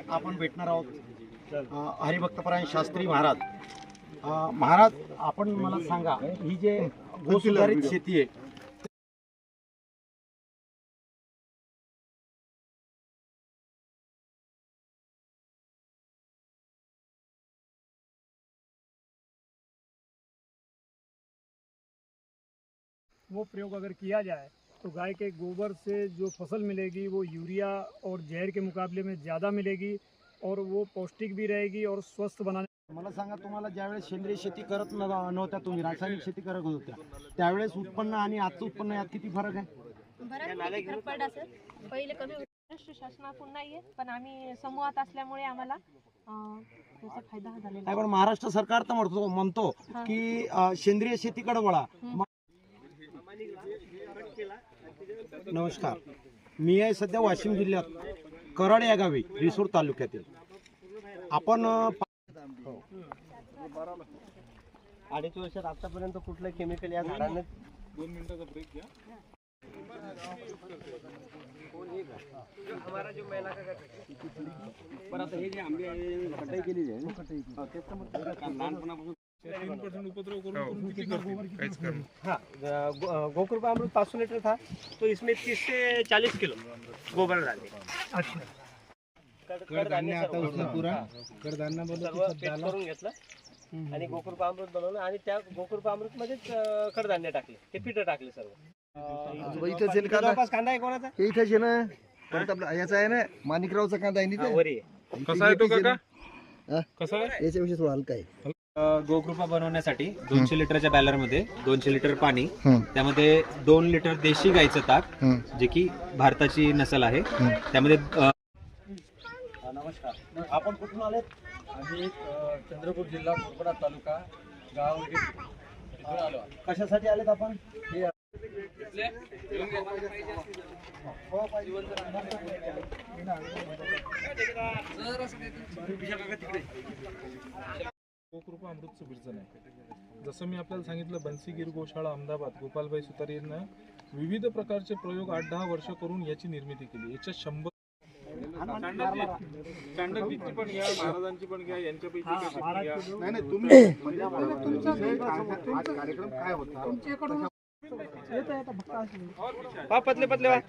आपण भेटणार आहोत हरिभक्तपरायण शास्त्री महाराज. महाराज, आपण मला सांगा, ही जे गोसुधारित शेती आहे वो प्रयोग अगर किया जाए तो गाय के गोबर से जो फसल मिलेगी वो यूरिया और जहर के मुकाबले में ज़्यादा मिलेगी और वो पौष्टिक भी रहेगी और स्वस्थ बनाने. मला सांगा, तुम्हाला ज्यावेळेस सेंद्रिय शेती करत नव्हत्या, तुम्ही रासायनिक शेती करत होत्या, त्यावेळेस उत्पन्न आणि आजचं उत्पन्न यात किती फरक आहे? बराच फरक पडला सर. पहिले कमी महाराष्ट्र शासनाकडून नाहीये, पण आम्ही समूहात असल्यामुळे आम्हाला त्याचा फायदा झालेला आहे. पण महाराष्ट्र सरकार तर म्हणतो की सेंद्रिय शेतीकडे वळा. नमस्कार, मी आहे सध्या वाशिम जिल्ह्यात कराड या गावी, रिसोड तालुक्यातील. आपण 2.5 वर्षात आतापर्यंत कुठलं केमिकल या झाडांना. 2 मिनिटाचा ब्रेक घ्या. हमारा जो महिला का पर आता हे जे आंबे कटाई केलेली आहे लहानपणापासून 3% उपद्रव करून किती करतील? हाँ, गोकृपा अमृत 500 लीटर था, तो इसमें 30 से 40 किलो गोबर डाले. अच्छा. कडधान्य आता उसने पूरा कडधान्य करून घेतलं आणि गोकृपा अमृत बनवलं आणि त्या गोकृपा अमृत मध्येच कडधान्य टाकले, ते पिठं टाकले सर्व. कांदा आहे कोणाचा? इथेच आहे ना, परत आपला याचा आहे ना, माणिकरावचा कांदा आहे ना, वरी कसा आहे तो काका? कसा आहे? याच्याविषयी थोडा हलका आहे. गोकृपा बनवण्यासाठी 200 लिटरच्या बॅलरमध्ये 200 लिटर पाणी, त्यामध्ये 2 लिटर देशी गाईचं ताक, जे की भारताची नसल आहे, त्यामध्ये. नमस्कार, आपण कुठून आलेत? आम्ही चंद्रपूर जिल्हा मोरपडा तालुका गाव इथून आलो. कशासाठी आलेत आपण? गोकृपा अमृतचं बिरजन आहे. जसं मी आपल्याला सांगितलं, बन्सीगिर गोशाळा अहमदाबाद गोपालभाई सुतारी यांना विविध प्रकारचे प्रयोग 8-10 वर्ष करून याची निर्मिती केली. याच्या 100 स्टँडर्डची पण घ्या, महाराजांची पण घ्या, यांच्यापैकी घ्या. नाही तुम्ही कार्यक्रम काय होता? पतले पतले वा.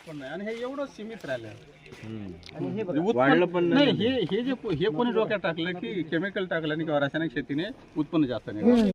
पण नाही आणि हे एवढं सीमित राहिलं आणि हे वाढलं पण नाही. हे कोणी डोक्यात टाकलं की केमिकल टाकल्याने किंवा रासायनिक शेतीने उत्पन्न जास्त नाही.